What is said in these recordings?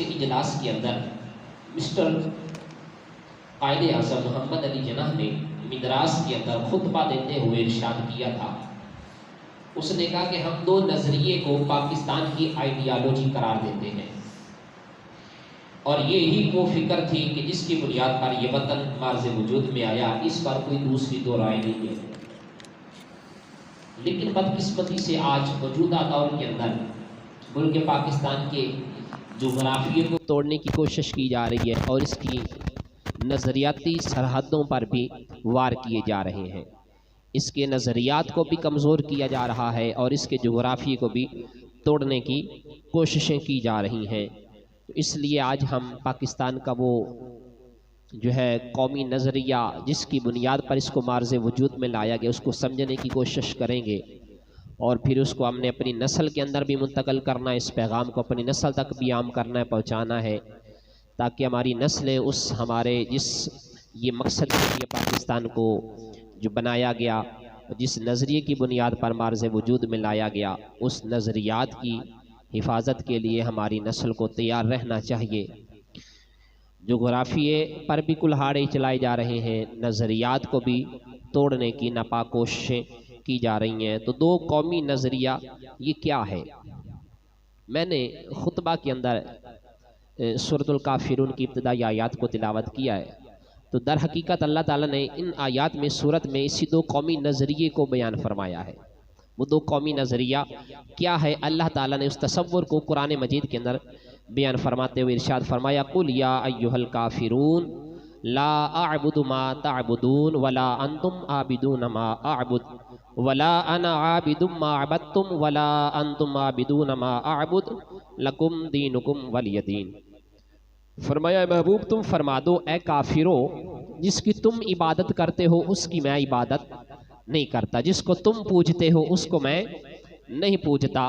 इजलास के अंदर मिस्टर कायदे आज़म मोहम्मद अली जिन्नाह ने मद्रास के अंदर खुतबा देते हुए इरशाद किया था। उसने कहा कि हम दो नज़रिए को पाकिस्तान की आइडियालॉजी करार देते हैं और ये ही वो फिक्र थी कि जिसकी बुनियाद पर यह वतन मार्ज़ वजूद में आया, इस पर कोई दूसरी दो राय नहीं है। लेकिन बदकिस्मती से आज मौजूदा दौर के अंदर मुल्क पाकिस्तान के जोग्राफिए को तोड़ने की कोशिश की जा रही है और इसकी नज़रियाती सरहदों पर भी वार किए जा रहे हैं। इसके नज़रियात को भी कमज़ोर किया जा रहा है और इसके जोग्राफिए को भी तोड़ने की कोशिशें की जा रही हैं। तो इसलिए आज हम पाकिस्तान का वो जो है कौमी नज़रिया जिसकी बुनियाद पर इसको मार्ज़ वजूद में लाया गया, उसको समझने की कोशिश करेंगे और फिर उसको हमने अपनी नस्ल के अंदर भी मुंतकिल करना है, इस पैगाम को अपनी नस्ल तक भी आम करना है, पहुँचाना है, ताकि हमारी नस्लें उस हमारे जिस ये मकसद के लिए पाकिस्तान को जो बनाया गया, जिस नज़रिए की बुनियाद पर मार्ज़ वजूद में लाया गया, उस नज़रियात की हिफाजत के लिए हमारी नस्ल को तैयार रहना चाहिए। जोग्राफिए पर भी कुल्हाड़े चलाए जा रहे हैं, नज़रियात को भी तोड़ने की नापाक कोशिशें की जा रही हैं। तो दो कौमी नज़रिया ये क्या है? मैंने खुतबा के अंदर सूरतुल काफिरून की इब्तिदाई आयात को तिलावत किया है। तो दर हकीकत अल्लाह ताला ने इन आयात में सूरत में इसी दो कौमी नज़रिए को बयान फरमाया है। वो दो कौमी नज़रिया क्या है? अल्लाह ताला ने उस तसव्वुर को कुरान मजीद के अंदर बयान फरमाते हुए इरशाद फरमाया, कुल या अय्युहल काफिरून ला अअबुदु मा तअबुदून वला अंतुम आबिदून मा अअबुद वला अना आबिदुम मा अबदतुम वला अंतुम आबिदून मा अअबुद लकुम दीनुकुम वलियदीन। फरमाया महबूब तुम फरमा दो, ए काफिरो, जिसकी तुम इबादत करते हो उसकी मैं इबादत नहीं करता, जिसको तुम पूजते हो उसको मैं नहीं पूजता,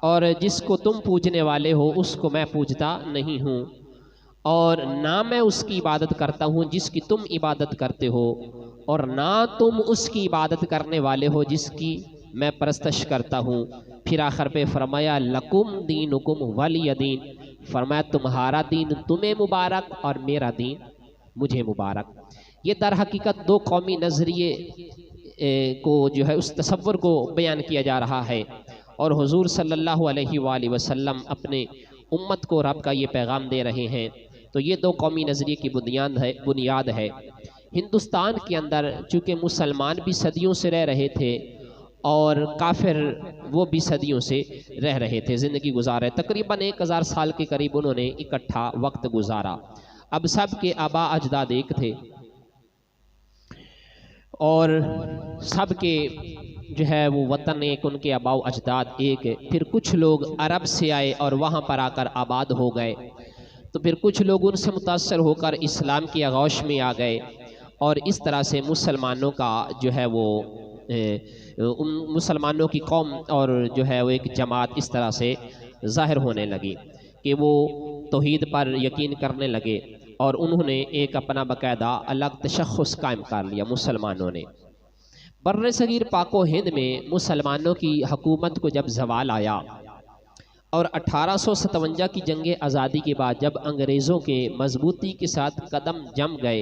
और जिसको तुम पूजने वाले हो उसको मैं पूजता नहीं हूँ, और ना मैं उसकी इबादत करता हूँ जिसकी तुम इबादत करते हो, और ना तुम उसकी इबादत करने वाले हो जिसकी मैं परस्तश करता हूँ। फिर आखिर पे फरमाया लकुम दीनुकुम वलिय दीन, फरमाया तुम्हारा दीन तुम्हें मुबारक और मेरा दीन मुझे मुबारक। ये दर हकीकत दो कौमी नज़रिए को जो है उस तसव्वुर को बयान किया जा रहा है और हुजूर सल्लल्लाहु अलैहि वसल्लम अपने उम्मत को रब का ये पैगाम दे रहे हैं। तो ये दो कौमी नज़रिए की बुनियाद है। हिंदुस्तान के अंदर चूँकि मुसलमान भी सदियों से रह रहे थे और काफिर वो भी सदियों से रह रहे थे, ज़िंदगी गुजारे, तकरीबन 1000 साल के करीब उन्होंने इकट्ठा वक्त गुजारा। अब सब के आबा अजदाद एक थे और सब के जो है वो वतन एक, उनके आबा अजदाद एक है। फिर कुछ लोग अरब से आए और वहाँ पर आकर आबाद हो गए, तो फिर कुछ लोग उनसे मुतासर होकर इस्लाम की आगोश में आ गए और इस तरह से मुसलमानों का जो है वो मुसलमानों की कौम और जो है वो एक जमात इस तरह से ज़ाहिर होने लगी कि वो तौहीद पर यकीन करने लगे और उन्होंने एक अपना बाकायदा अलग तशख़्ख़ुस कायम कर लिया। मुसलमानों ने बर्रे सगीर पाको हिंद में मुसलमानों की हुकूमत को जब ज़वाल आया और 1857 की जंग आज़ादी के बाद जब अंग्रेज़ों के मजबूती के साथ कदम जम गए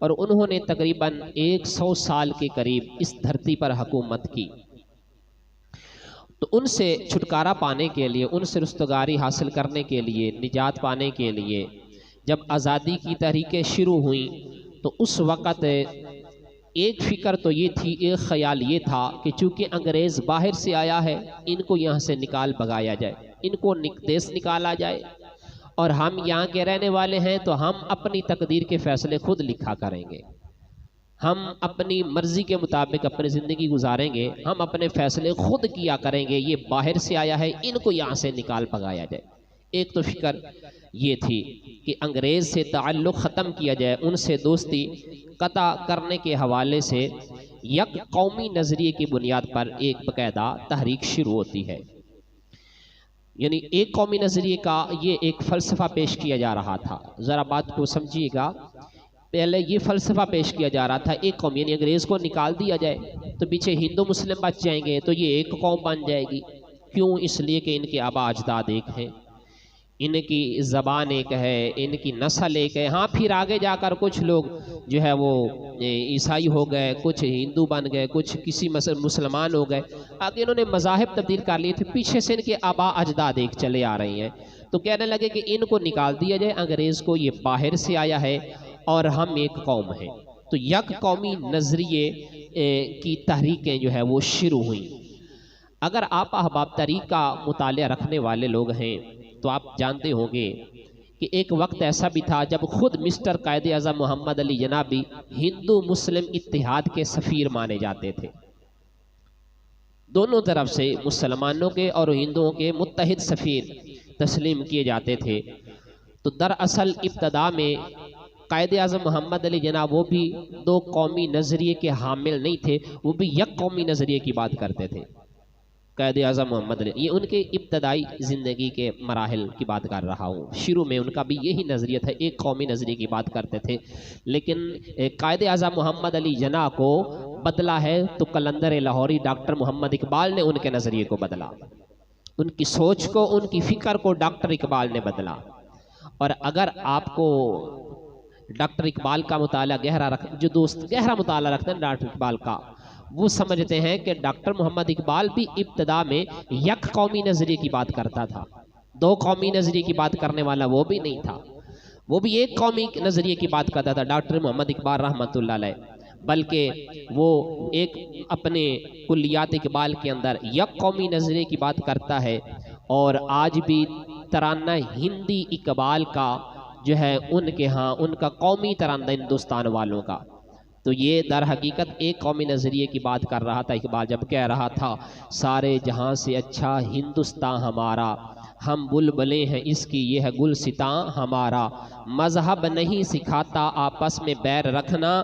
और उन्होंने तकरीबन 100 साल के करीब इस धरती पर हुकूमत की, तो उनसे छुटकारा पाने के लिए, उनसे रुस्तगारी हासिल करने के लिए, निजात पाने के लिए जब आज़ादी की तहरीकें शुरू हुई तो उस वक़्त एक फ़िक्र तो ये थी, एक ख़याल ये था कि चूँकि अंग्रेज़ बाहर से आया है, इनको यहाँ से निकाल भगाया जाए, इनको देश निकाला जाए और हम यहाँ के रहने वाले हैं तो हम अपनी तकदीर के फ़ैसले खुद लिखा करेंगे, हम अपनी मर्ज़ी के मुताबिक अपनी ज़िंदगी गुजारेंगे, हम अपने फ़ैसले खुद किया करेंगे, ये बाहर से आया है इनको यहाँ से निकाल भगाया जाए। एक तो फ़िक्र ये थी कि अंग्रेज़ से ताल्लुक़ ख़त्म किया जाए, उनसे दोस्ती कता करने के हवाले से यक कौमी नज़रिए की बुनियाद पर एक बाकायदा तहरीक शुरू होती है। यानी एक कौमी नज़रिए का ये एक फ़लसफ़ा पेश किया जा रहा था। ज़रा बात को समझिएगा, पहले ये फ़लसफ़ा पेश किया जा रहा था एक कौम, यानी अंग्रेज़ को निकाल दिया जाए तो पीछे हिंदू मुस्लिम बच जाएंगे तो ये एक कौम बन जाएगी। क्यों? इसलिए कि इनके आबा अजदाद एक हैं, इनकी ज़बान एक है, इनकी नस्ल एक है। हाँ, फिर आगे जाकर कुछ लोग जो है वो ईसाई हो गए, कुछ हिंदू बन गए, कुछ किसी मुसलमान हो गए, आगे इन्होंने मज़ाहिब तब्दील कर लिए थे। पीछे से इनके आबा अजदाद एक चले आ रही हैं, तो कहने लगे कि इनको निकाल दिया जाए, अंग्रेज़ को ये बाहर से आया है और हम एक कौम हैं। तो यक कौमी नज़रिए की तहरीकें जो है वो शुरू हुई। अगर आप अहबाब तरीक़ का मुतालिया रखने वाले लोग हैं तो आप जानते होंगे कि एक वक्त ऐसा भी था जब खुद मिस्टर कायदे आज़म मोहम्मद अली जनाबी हिंदू मुस्लिम इत्तिहाद के सफ़ीर माने जाते थे। दोनों तरफ से मुसलमानों के और हिंदुओं के मुत्तहिद सफ़ीर तस्लीम किए जाते थे। तो दरअसल इब्तदा में कायदे आज़म मोहम्मद अली जनाब वो भी दो कौमी नज़रिए के हामिल नहीं थे, वो भी एक कौमी नज़रिए की बात करते थे। कायदे आज़म मोहम्मद अली, ये उनके इब्तदाई ज़िंदगी के मराहिल की बात कर रहा हूँ। शुरू में उनका भी यही नज़रिया था, एक कौमी नज़रिए की बात करते थे। लेकिन कायदे आज़म मोहम्मद अली जना को बदला है तो कलंदर लाहौरी डॉक्टर मोहम्मद इकबाल ने उनके नज़रिए को बदला, उनकी सोच को, उनकी फ़िक्र को डॉक्टर इकबाल ने बदला। और अगर आपको डॉक्टर इकबाल का मुताला गहरा जो दोस्त गहरा मुताला रखते हैं डॉक्टर इकबाल का, वो समझते हैं कि डॉक्टर मोहम्मद इकबाल भी इब्तदा में यक कौमी नज़रिए की बात करता था, दो कौमी नज़रिए की बात करने वाला वो भी नहीं था, वो भी एक कौमी नज़रिए की बात करता था डॉक्टर मोहम्मद इकबाल रहमतुल्लाह अलैह। बल्कि वो एक अपने कुल्लियात इकबाल के अंदर यक कौमी नज़रिए की बात करता है। और आज भी तराना हिंदी इकबाल का जो है उनके यहाँ उनका कौमी तराना हिंदुस्तान वालों का, तो ये दर हकीकत एक कौमी नज़रिए की बात कर रहा था इकबाल, जब कह रहा था सारे जहाँ से अच्छा हिंदुस्तान हमारा, हम बुलबुलें हैं इसकी ये है गुलसितां हमारा, मज़हब नहीं सिखाता आपस में बैर रखना,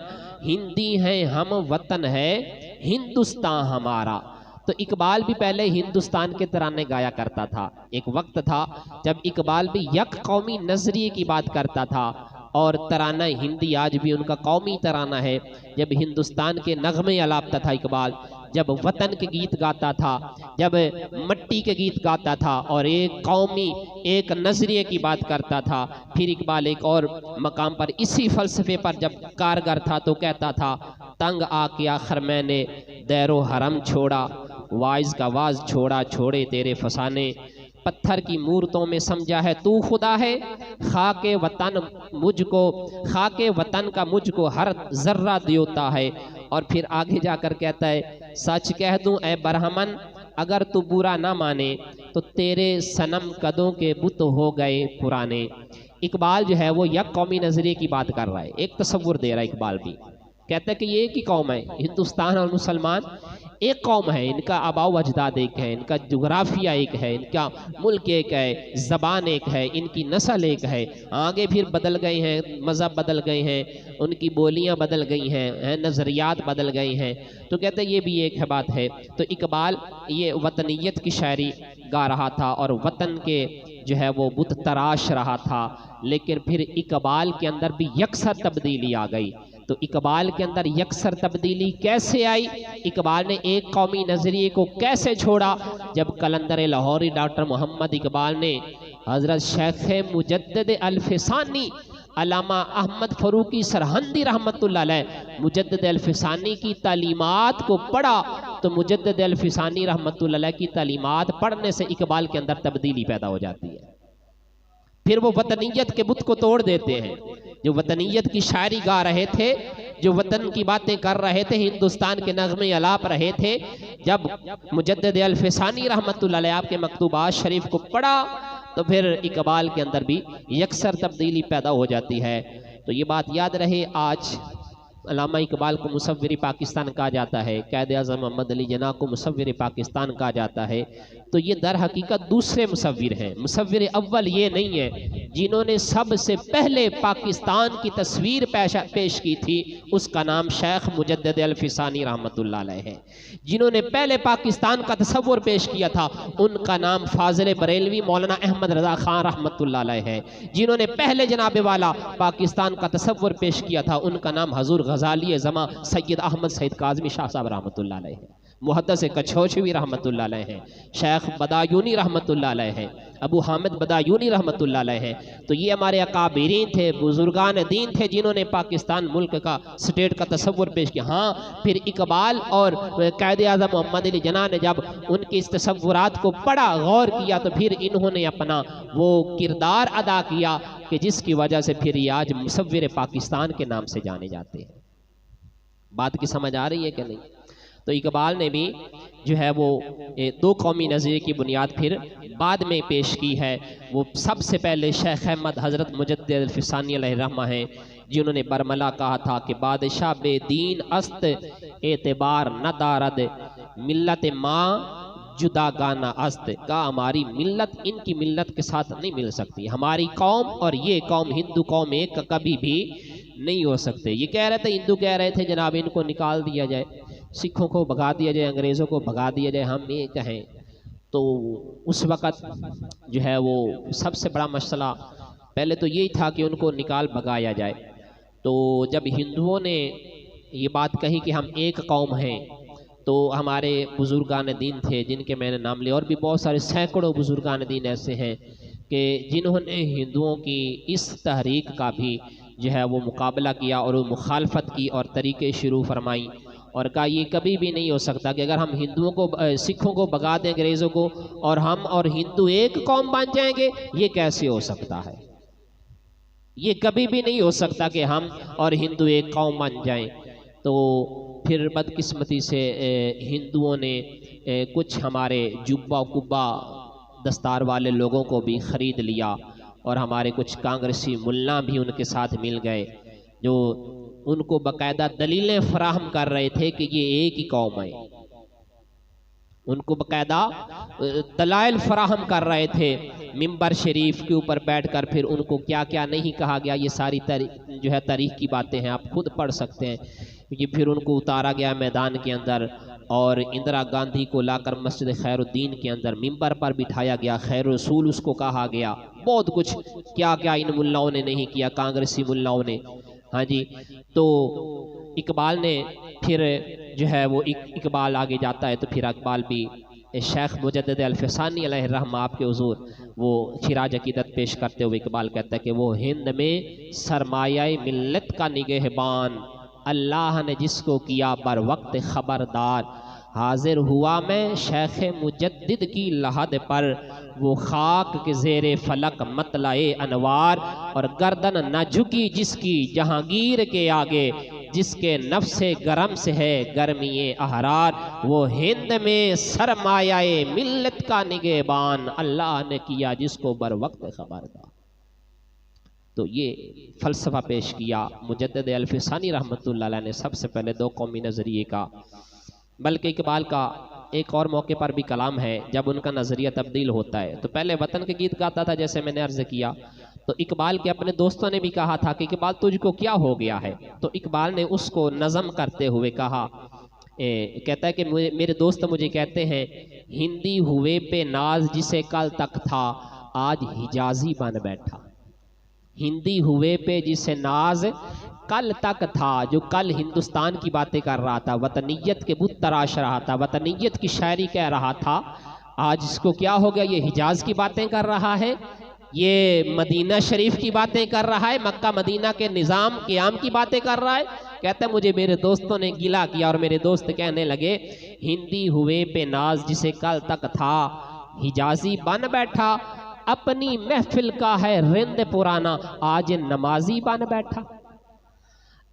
हिंदी हैं हम वतन है हिंदुस्तान हमारा। तो इकबाल भी पहले हिंदुस्तान के तराने गाया करता था। एक वक्त था जब इकबाल भी यक कौमी नज़रिए की बात करता था और तराना हिंदी आज भी उनका कौमी तराना है। जब हिंदुस्तान के नगमे अलापता था इकबाल, जब वतन के गीत गाता था, जब मट्टी के गीत गाता था और एक कौमी एक नज़रिए की बात करता था। फिर इकबाल एक और मकाम पर इसी फ़लसफ़े पर जब कारगर था तो कहता था तंग आके आखिर मैंने दैरो हरम छोड़ा, वाइज का वाज छोड़ा छोड़े तेरे फसाने, पत्थर की मूर्तों में समझा है तू खुदा है, खाके वतन मुझको खाके वतन का मुझको हर जर्रा दियोता है। और फिर आगे जाकर कहता है सच कह दूं ए बरहमन अगर तू बुरा ना माने तो तेरे सनम कदों के बुत हो गए पुराने। इकबाल जो है वो यक कौमी नज़रिए की बात कर रहा है, एक तस्वुर दे रहा है इकबाल भी, कहता है कि ये एक ही कौम है, हिंदुस्तान और मुसलमान एक कौम है, इनका आबाव अजदाद एक है, इनका जोग्राफिया एक है, इनका मुल्क एक है, ज़बान एक है, इनकी नस्ल एक है। आगे फिर बदल गए हैं, मज़हब बदल गए हैं, उनकी बोलियां बदल गई हैं, नज़रियात बदल गए हैं। तो कहते हैं ये भी एक बात है। तो इकबाल ये वतनीयत की शायरी गा रहा था और वतन के जो है वो बुत तराश रहा था। लेकिन फिर इकबाल के अंदर भी यकसर तब्दीली आ गई। तो इकबाल के अंदर यकसर तब्दीली कैसे आई, इकबाल ने एक कौमी नज़रिए को कैसे छोड़ा, जब कलंदर लाहौरी डॉक्टर मोहम्मद इकबाल ने हज़रत शेख मुजद्दिद अल-फ़िसानी अल्लामा अहमद फ़रूकी सरहंदी रहमतुल्लाह अलैह मुजद्दिद अल-फ़िसानी की तालीमात को पढ़ा, तो मुजद्दिद अल-फ़िसानी रहमतुल्लाह अलैह की तालीमात पढ़ने से इकबाल के अंदर तब्दीली पैदा हो जाती है। फिर वो वतनीयत के बुत को तोड़ देते हैं। जो वतनीयत की शायरी गा रहे थे, जो वतन की बातें कर रहे थे, हिंदुस्तान के नगमे अलाप रहे थे, जब मुजद्दिद अल-फ़िसानी रहमतुल्लाह अलैह आपके मकतूबात शरीफ को पढ़ा तो फिर इकबाल के अंदर भी यकसर तब्दीली पैदा हो जाती है। तो ये बात याद रहे, आज अल्लामा इकबाल को मुसव्विर पाकिस्तान कहा जाता है, कायदे आज़म मोहम्मद अली जना को मुसव्विर पाकिस्तान कहा जाता है। तो ये दर हकीकत दूसरे मुसव्विर हैं, मुसव्विर अव्वल ये नहीं है। जिन्होंने सबसे पहले पाकिस्तान की तस्वीर पेश की थी उसका नाम शेख मुजद्दिद अल-फ़िसानी रहमतुल्लाह अलैह है। जिन्होंने पहले पाकिस्तान का तस्वुर पेश किया था उनका नाम फाजिल बरेलवी मौलाना अहमद रज़ा ख़ान रहमतुल्लाह अलैह है। जिन्होंने पहले जनाब वाला पाकिस्तान का तस्वुर पेश किया था उनका नाम हजूर गज़ाली ज़मा सैयद अहमद सईद काज़मी शाह साहब रहमतुल्लाह अलैह है। मुहद्दिस कछौछवी रहमतुल्लाह अलैह हैं, शेख बदायूनी रहमतुल्लाह अलैह हैं, अबू हामिद बदायूनी रहमतुल्लाह अलैह हैं। तो ये हमारे अकाबिरीन थे, बुजुर्गान दीन थे, जिन्होंने पाकिस्तान मुल्क का स्टेट का तसव्वुर पेश किया। हाँ, फिर इकबाल और कायदे आज़म मोहम्मद अली जिन्ना ने जब उनके इस तसव्वुरात को पढ़ा, गौर किया, तो फिर इन्होंने अपना वो किरदार अदा किया कि जिसकी वजह से फिर ये आज मुसव्विर पाकिस्तान के नाम से जाने जाते हैं। बात की समझ आ रही है कि नहीं? तो इकबाल ने भी जो है वो दो कौमी नज़रिए की बुनियाद फिर बाद में पेश की है। वो सबसे पहले शेख अहमद हज़रत मुजद्दिद अल-फ़सानी अलैहिर्रहमा हैं, जिन्होंने बरमला कहा था कि बादशाह बेदीन अस्त एतबार न दारद मिल्लत माँ जुदा गाना अस्त का, हमारी मिल्लत इनकी मिल्लत के साथ नहीं मिल सकती, हमारी कौम और ये कौम हिंदू कौम एक कभी भी नहीं हो सकते। ये कह रहे थे, हिंदू कह रहे थे जनाब इनको निकाल दिया जाए, सिखों को भगा दिया जाए, अंग्रेज़ों को भगा दिया जाए, हम ये कहें। तो उस वक़्त जो है वो सबसे बड़ा मसला पहले तो यही था कि उनको निकाल भगाया जाए। तो जब हिंदुओं ने ये बात कही कि हम एक कौम हैं, तो हमारे बुजुर्गान दीन थे जिनके मैंने नाम लिए, और भी बहुत सारे सैकड़ों बुजुर्गान दीन ऐसे हैं कि जिन्होंने हिंदुओं की इस तहरीक का भी जो है वो मुकाबला किया और वो मुखालफत की और तरीक़े शुरू फरमाई और कहा ये कभी भी नहीं हो सकता कि अगर हम हिंदुओं को सिखों को भगा दें अंग्रेज़ों को और हम और हिंदू एक कौम बन जाएंगे, ये कैसे हो सकता है? ये कभी भी नहीं हो सकता कि हम और हिंदू एक कौम बन जाएं। तो फिर बदकिस्मती से हिंदुओं ने कुछ हमारे जुब्बा कुब्बा दस्तार वाले लोगों को भी ख़रीद लिया और हमारे कुछ कांग्रेसी मुल्ला भी उनके साथ मिल गए, जो उनको बाकायदा दलीलें फराहम कर रहे थे कि ये एक ही कौम है। उनको बाकायदा दलाइल फराहम कर रहे थे, मिंबर शरीफ के ऊपर बैठकर फिर उनको क्या क्या नहीं कहा गया, ये सारी जो है तारीख की बातें हैं, आप खुद पढ़ सकते हैं। क्योंकि फिर उनको उतारा गया मैदान के अंदर और इंदिरा गांधी को लाकर मस्जिद खैरुद्दीन के अंदर मिंबर पर बिठाया गया, खैर रसूल उसको कहा गया, बहुत कुछ क्या क्या इन मुल्लाओं ने नहीं किया, कांग्रेसी मुल्लाओं ने। हाँ जी, तो इकबाल ने फिर जो है वो इकबाल आगे जाता है, तो फिर इकबाल भी शेख मुजद्दिद अल-फ़सानी अलैहिर्रहमा आपके हुज़ूर वो खिराज अक़ीदत पेश करते हुए इकबाल कहता है कि वो हिंद में सरमाया मिल्लत का निगहबान, अल्लाह ने जिसको किया बर वक्त खबरदार, हाजिर हुआ मैं शेख मुजद्दिद की लहद पर, वो खाक के ज़ेरे फलक मतलाए अनवार, और गर्दन न झुकी जिसकी जहांगीर के आगे, जिसके नफ्से गरम से है गर्मी अहरार, वो हिंद में सरमायाए मिल्लत का निगहबान, अल्लाह ने किया जिसको बर वक्त खबरदार। तो ये फ़लसफ़ा पेश किया मुजद्दिद अल-फ़सानी रहमतुल्लाह अलैह ने सबसे पहले दो कौमी नज़रिए का। बल्कि इकबाल का एक और मौके पर भी कलाम है जब उनका नज़रिया तब्दील होता है। तो पहले वतन के गीत गाता था जैसे मैंने अर्ज़ किया, तो इकबाल के अपने दोस्तों ने भी कहा था कि इकबाल तुझको क्या हो गया है, तो इकबाल ने उसको नज़म करते हुए कहा, कहता है कि मेरे दोस्त मुझे कहते हैं, हिंदी हुए पे नाज जिसे कल तक था आज हिजाजी बन बैठा। हिंदी हुए पे जिसे नाज कल तक था, जो कल हिंदुस्तान की बातें कर रहा था, वतनीयत के बुत तराश रहा था, वतनीयत की शायरी कह रहा था, आज इसको क्या हो गया, ये हिजाज की बातें कर रहा है, ये मदीना शरीफ की बातें कर रहा है, मक्का मदीना के निज़ाम क़याम की बातें कर रहा है। कहते हैं मुझे मेरे दोस्तों ने गिला किया और मेरे दोस्त कहने लगे, हिंदी हुए पे नाज जिसे कल तक था हिजाजी बन बैठा, अपनी महफिल का है रिंद पुराना आज नमाजी बन बैठा।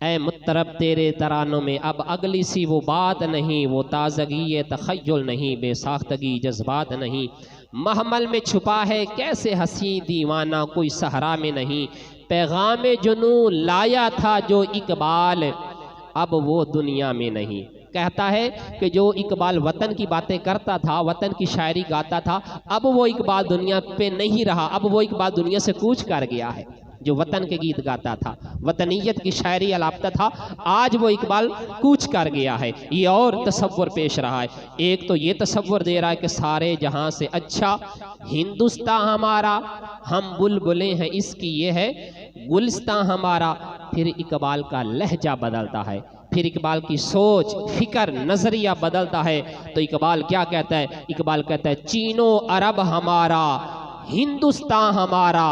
ऐ मुत्तरब तेरे तरानों में अब अगली सी वो बात नहीं, वो ताज़गी ये तख़य्युल नहीं, बेसाख्तगी जज्बात नहीं, महमल में छुपा है कैसे हंसी दीवाना कोई सहरा में नहीं, पैगाम जुनू लाया था जो इकबाल अब वो दुनिया में नहीं। कहता है कि जो इकबाल वतन की बातें करता था, वतन की शायरी गाता था, अब वो इकबाल दुनिया पे नहीं रहा, अब वो इकबाल दुनिया से कूच कर गया है। जो वतन के गीत गाता था, वतनीयत की शायरी अलापता था, आज वो इकबाल कूच कर गया है। ये और तसव्वुर पेश रहा है, एक तो ये तसव्वुर दे रहा है कि सारे जहां से अच्छा हिंदुस्तान हमारा, हम बुलबुलें हैं इसकी ये है गुलिस्तान हमारा। फिर इकबाल का लहजा बदलता है, फिर इकबाल की सोच, फिक्र, नजरिया बदलता है। तो इकबाल क्या कहता है? इकबाल कहता है चीनो अरब हमारा, हिंदुस्तान हमारा,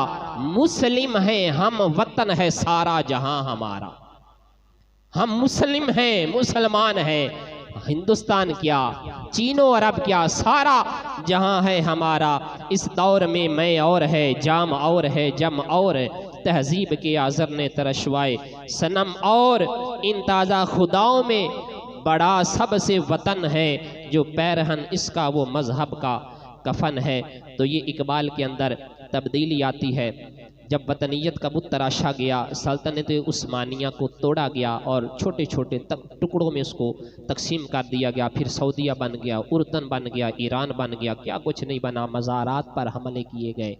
मुस्लिम है हम, वतन है सारा जहां हमारा। हम मुस्लिम हैं, मुसलमान हैं, हिंदुस्तान क्या, चीनो अरब क्या, सारा जहां है हमारा। इस दौर में मैं और है, जाम और है, जम और, तहजीब के आज़र ने तरशवाए सनम और, इन ताज़ा खुदाओं में बड़ा सबसे वतन है, जो पैरहन इसका वो मजहब का कफन है। तो ये इकबाल के अंदर तब्दीली आती है। जब वतनीयत का बुत तराशा गया, सल्तनत उस्मानिया को तोड़ा गया और छोटे छोटे टुकड़ों में उसको तकसीम कर दिया गया। फिर सऊदीया बन गया, उर्दन बन गया, ईरान बन गया, क्या कुछ नहीं बना। मज़ारात पर हमले किए गए,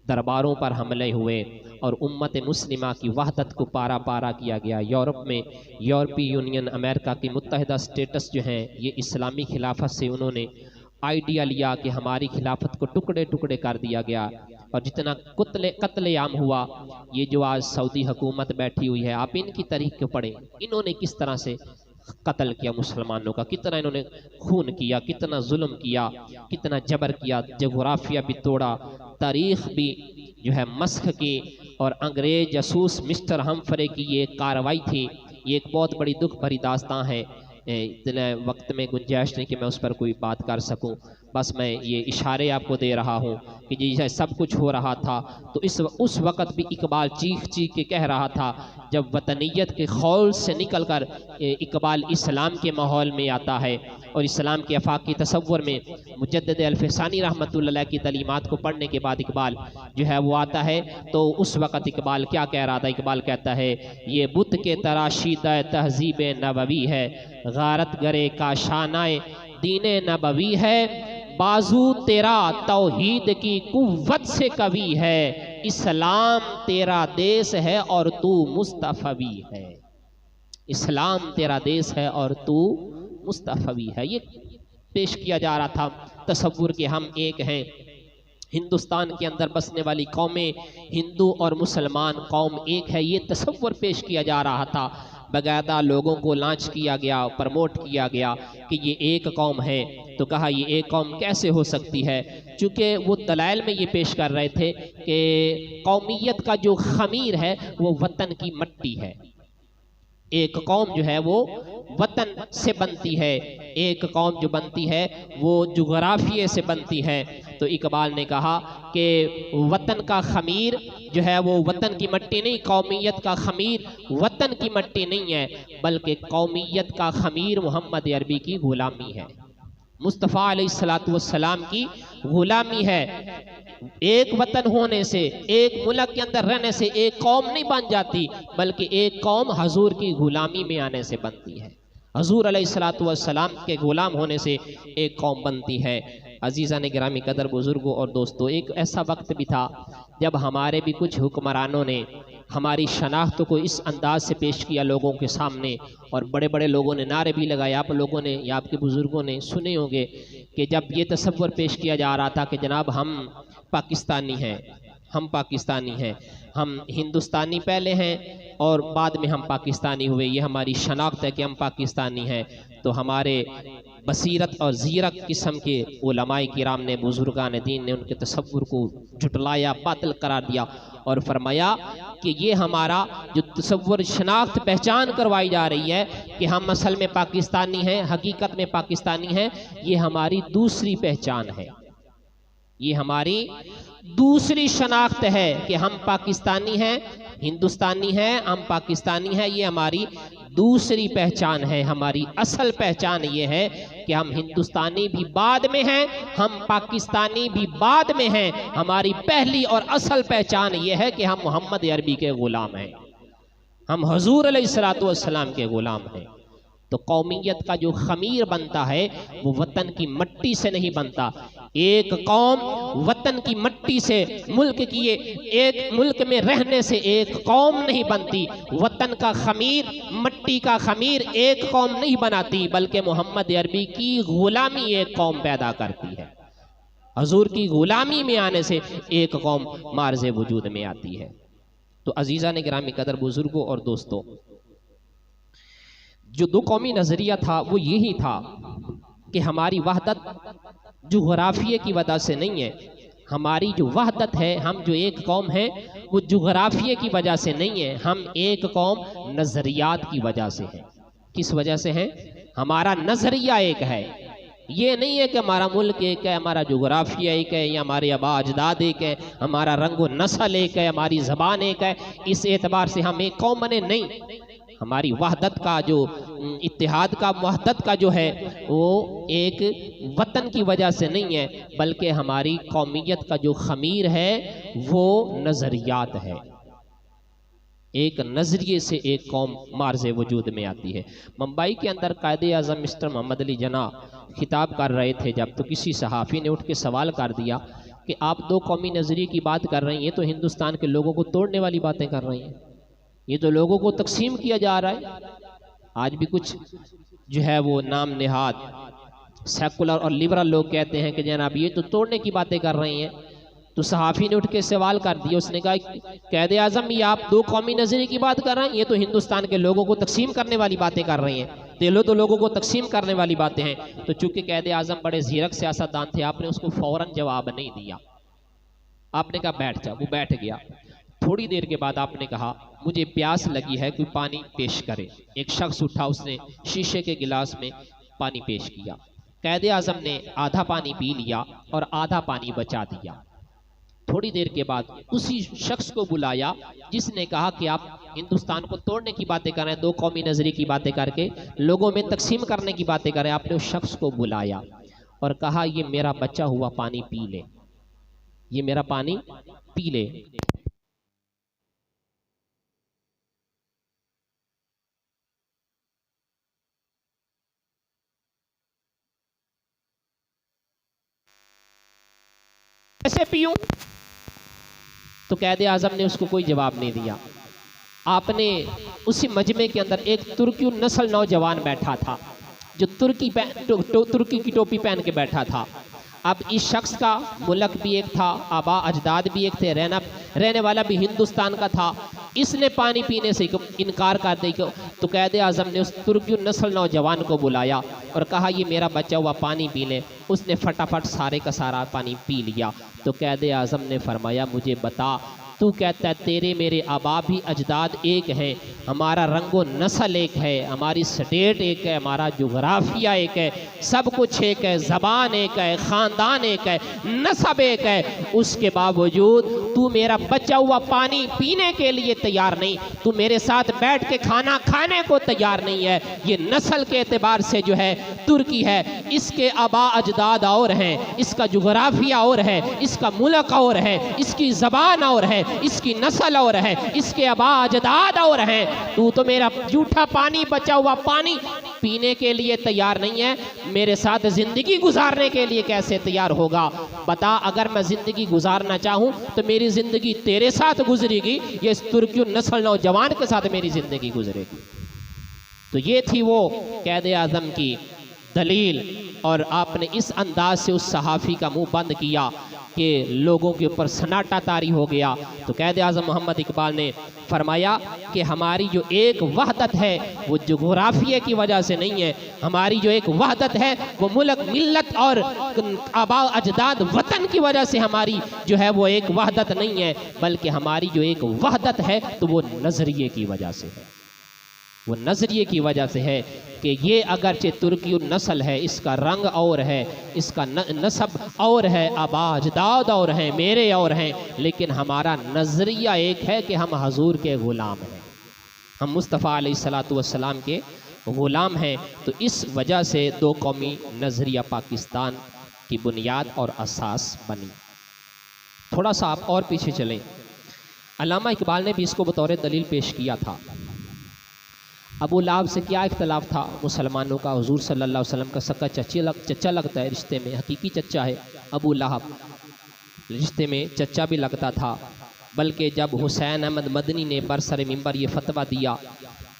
दरबारों पर हमले हुए और उम्मत मुस्लिमा की वहदत को पारा पारा किया गया। यूरोप में यूरोपीय यूनियन, अमेरिका की मुत्तहिदा स्टेट्स जो हैं, ये इस्लामी खिलाफत से उन्होंने आइडिया लिया कि हमारी खिलाफत को टुकड़े टुकड़े कर दिया गया। और जितना कत्लेआम हुआ, ये जो आज सऊदी हुकूमत बैठी हुई है, आप इनकी तारीख को पढ़ें, इन्होंने किस तरह से कत्ल किया मुसलमानों का, कितना इन्होंने खून किया, कितना जुल्म किया, कितना जबर किया, जोग्राफिया भी तोड़ा, तारीख भी जो है मस्ख की। और अंग्रेज जासूस मिस्टर हमफ्रे की ये कार्रवाई थी। ये एक बहुत बड़ी दुख भरी दास्तां है। इतने वक्त में गुंजाइश नहीं कि मैं उस पर कोई बात कर सकूं। बस मैं ये इशारे आपको दे रहा हूँ कि जैसे सब कुछ हो रहा था, तो उस वक़्त भी इकबाल चीख चीख के कह रहा था। जब वतनीयत के खौल से निकल कर इकबाल इस्लाम के माहौल में आता है और इस्लाम के आफाकी तसव्वुर में मुजद्दिद अल्फ़सानी रहमतुल्लाह अलैह की तलीमात को पढ़ने के बाद इकबाल जो है वो आता है। तो उस वक़्त इकबाल क्या कह रहा था? इकबाल कहता है ये बुत के तराशीदा तहजीब नबवी है, गारत गरे का शानाए दीने नबवी है, बाजू तेरा तौहीद की कुव्वत से कवि है, इस्लाम तेरा देश है और तू मुस्तफवी है। इस्लाम तेरा देश है और तू मुस्तफवी है। ये पेश किया जा रहा था तसव्वुर के हम एक हैं। हिंदुस्तान के अंदर बसने वाली कौमें, हिंदू और मुसलमान कौम एक है, ये तसव्वुर पेश किया जा रहा था। बाकायदा लोगों को लॉन्च किया गया, प्रमोट किया गया कि ये एक कौम है। तो कहा ये एक कौम कैसे हो सकती है? चूँकि वो दलाइल में ये पेश कर रहे थे कि कौमियत का जो खमीर है वो वतन की मट्टी है। एक कौम जो है वो वतन से बनती है, एक कौम जो बनती है वो जुगराफिये से बनती है। तो इकबाल ने कहा कि वतन का खमीर जो है वो वतन की मट्टी नहीं, कौमियत का खमीर वतन की मट्टी नहीं है, बल्कि कौमियत का खमीर मोहम्मद अरबी की गुलामी है, मुस्तफ़ा अलैहिस्सलातु वस्सलाम की गुलामी है। एक वतन होने से, एक मुल्क के अंदर रहने से एक कौम नहीं बन जाती, बल्कि एक कौम हजूर की गुलामी में आने से बनती है। हजूर अलैहिस्सलातु वस्सलाम के गुलाम होने से एक कौम बनती है। अजीज़ा ने गिरामी कदर बुजुर्गों और दोस्तों, एक ऐसा वक्त भी था जब हमारे भी कुछ हुक्मरानों ने हमारी शनाख्त को इस अंदाज से पेश किया लोगों के सामने, और बड़े बड़े लोगों ने नारे भी लगाए। आप लोगों ने या आपके बुज़ुर्गों ने सुने होंगे कि जब ये तसव्वुर पेश किया जा रहा था कि जनाब हम पाकिस्तानी हैं, हम पाकिस्तानी हैं, हम हिंदुस्तानी पहले हैं और बाद में हम पाकिस्तानी हुए, ये हमारी शनाख्त है कि हम पाकिस्तानी हैं। तो हमारे बसीरत और ज़ीरक किस्म के उलमाए किराम ने, बुजुर्गान दीन ने उनके तसव्वुर को झुटलाया, बातिल करार दिया और फरमाया कि ये हमारा जो तसव्वुर शनाख्त पहचान करवाई जा रही है कि हम असल में पाकिस्तानी हैं, हकीकत में पाकिस्तानी हैं, ये हमारी दूसरी पहचान है, ये हमारी दूसरी शनाख्त है कि हम पाकिस्तानी हैं, हिंदुस्तानी हैं, हम पाकिस्तानी हैं, ये हमारी दूसरी पहचान है। हमारी असल पहचान ये है कि हम हिंदुस्तानी भी बाद में हैं, हम पाकिस्तानी भी बाद में हैं। हमारी पहली और असल पहचान ये है कि हम मोहम्मद अरबी के गुलाम हैं, हम हुजूर अलैहिस्सलातु वस्सलाम के गुलाम हैं। तो कौमियत का जो खमीर बनता है वो वतन की मट्टी से नहीं बनता। एक कौम वतन की मट्टी से, मुल्क की एक मुल्क में रहने से एक कौम नहीं बनती। वतन का खमीर, मट्टी का खमीर एक कौम नहीं बनाती, बल्कि मोहम्मद अरबी की गुलामी एक कौम पैदा करती है। हुजूर की गुलामी में आने से एक कौम मार्ज़े वजूद में आती है। तो अजीज़ा ने गिरामी कदर बुजुर्गों और दोस्तों, जो दो कौमी नज़रिया था वो यही था कि हमारी वहदत जुग़राफ़िये की वजह से नहीं है, हमारी जो वहदत है, हम जो एक कौम है वो जुग़राफ़िये की वजह से नहीं है, हम एक कौम नज़रियात की वजह से है। किस वजह से है? हमारा नज़रिया एक है। ये नहीं है कि हमारा मुल्क एक है, हमारा जुग़राफ़िया एक है, या हमारे आबा अजदाद एक है, हमारा रंग व नस्ल एक है, हमारी ज़बान एक है, इस एतबार से हम एक कौम बने। नहीं, हमारी वहदत का जो इत्तेहाद का वहदत का जो है वो एक वतन की वजह से नहीं है, बल्कि हमारी कौमियत का जो ख़मीर है वो नज़रियात है। एक नज़रिए से एक कौम मार्ज़े वजूद में आती है। मुंबई के अंदर कायदे आज़म मिस्टर मोहम्मद अली जना खिताब कर रहे थे जब, तो किसी सहाफ़ी ने उठ के सवाल कर दिया कि आप दो कौमी नज़रिए की बात कर रही हैं, तो हिंदुस्तान के लोगों को तोड़ने वाली बातें कर रही हैं, ये तो लोगों को तकसीम किया जा रहा है। आज भी कुछ जो है वो नाम नेहाद सेकुलर और लिबरल लोग कहते हैं कि जनाब ये तो तोड़ने की बातें कर रही हैं। तो सहाफ़ी ने उठ के सवाल कर दिया, उसने कहा कैद आज़म ये आप दो कौमी नज़रिए की बात कर रहे हैं, ये तो हिंदुस्तान के लोगों को तकसीम करने वाली बातें कर रही हैं, दिलो तो लोगों को तकसीम करने वाली बातें हैं। तो चूंकि कैद आज़म बड़े ज़ीरक सियासतदान थे, आपने उसको फ़ौरन जवाब नहीं दिया, आपने कहा बैठ जा, वो बैठ गया। थोड़ी देर के बाद आपने कहा मुझे प्यास लगी है, कोई पानी पेश करे। एक शख्स उठा, उसने शीशे के गिलास में पानी पेश किया। कैद आज़म ने आधा पानी पी लिया और आधा पानी बचा दिया। थोड़ी देर के बाद उसी शख्स को बुलाया जिसने कहा कि आप हिंदुस्तान को तोड़ने की बातें कर रहे हैं, दो कौमी नज़रिए की बातें करके लोगों में तकसीम करने की बातें कर रहे हैं। आपने उस शख्स को बुलाया और कहा ये मेरा बचा हुआ पानी पी ले, ये मेरा पानी पी ले। कैसे पीऊं? तो कैद आज़म ने उसको कोई जवाब नहीं दिया। आपने उसी मजमे के अंदर एक तुर्की नस्ल नौजवान बैठा था जो तुर्की की टोपी पहन के बैठा था। अब इस शख्स का मुल्क भी एक था, आबा अजदाद भी एक थे, रहने वाला भी हिंदुस्तान का था। इसने पानी पीने से इनकार कर दिया। तो कैद आज़म ने उस तुर्की नस्ल नौजवान को बुलाया और कहा ये मेरा बचा हुआ पानी पी ले। उसने फटाफट सारे का सारा पानी पी लिया। तो कैद आज़म ने फरमाया मुझे बता, तू कहता है तेरे मेरे आबा भी अजदाद एक हैं, हमारा रंगो नस्ल एक है, हमारी स्टेट एक है, हमारा जुग़राफ़िया एक है, सब कुछ एक है, ज़बान एक है, ख़ानदान एक है, नस्ब एक है, उसके बावजूद तू मेरा बचा हुआ पानी पीने के लिए तैयार नहीं, तू मेरे साथ बैठ के खाना खाने को तैयार नहीं है। ये नस्ल के एतबार से जो है तुर्की है, इसके आबा अजदाद और हैं, इसका जुग़राफ़िया और है, इसका मुल्क और है, इसकी ज़बान और है, इसकी नस्ल और है, इसके आबा अजदाद और हैं। तू तो मेरा जूठा पानी बचा हुआ पानी पीने के लिए तैयार नहीं है, मेरे साथ जिंदगी गुजारने के लिए कैसे तैयार होगा? बता, अगर मैं जिंदगी गुजारना चाहूं तो मेरी जिंदगी तेरे साथ गुजरेगी, ये इस तुर्की नस्ल नौजवान के साथ मेरी जिंदगी गुजरेगी। तो ये थी वो कैद आज़म की दलील, और आपने इस अंदाज से उस सहाफ़ी का मुंह बंद किया कि लोगों के ऊपर सन्नाटा तारी हो गया। तो कैद आज़म मोहम्मद इकबाल ने फरमाया कि हमारी जो एक वहदत है वो जुग़राफ़िये की वजह से नहीं है, हमारी जो एक वहदत है वो मुल्क मिल्लत और आबा अजदाद वतन की वजह से हमारी जो है वो एक वहदत नहीं है, बल्कि हमारी जो एक वहदत है तो वो नज़रिए की वजह से है। वो नज़रिए की वजह से है कि ये अगरचे तुर्की नस्ल है, इसका रंग और है, इसका नस्ब और है, आबा अजदाद और हैं, मेरे और हैं, लेकिन हमारा नज़रिया एक है कि हम हजूर के ग़ुलाम हैं, हम मुस्तफ़ा अलैहिस्सलातु वस्सलाम के ग़ुलाम हैं। तो इस वजह से दो कौमी नज़रिया पाकिस्तान की बुनियाद और असास बनी। थोड़ा सा आप और पीछे चलें, अल्लामा इकबाल ने भी इसको बतौर दलील पेश किया था। अबू लहब से क्या इख्तलाफ था मुसलमानों का? हुजूर सल्लल्लाहु अलैहि वसल्लम का सक्का चचा लगता है, रिश्ते में हकीकी चचा है अबू लहब, रिश्ते में चचा भी लगता था। बल्कि जब हुसैन अहमद मदनी ने बरसर मिंबर ये फतवा दिया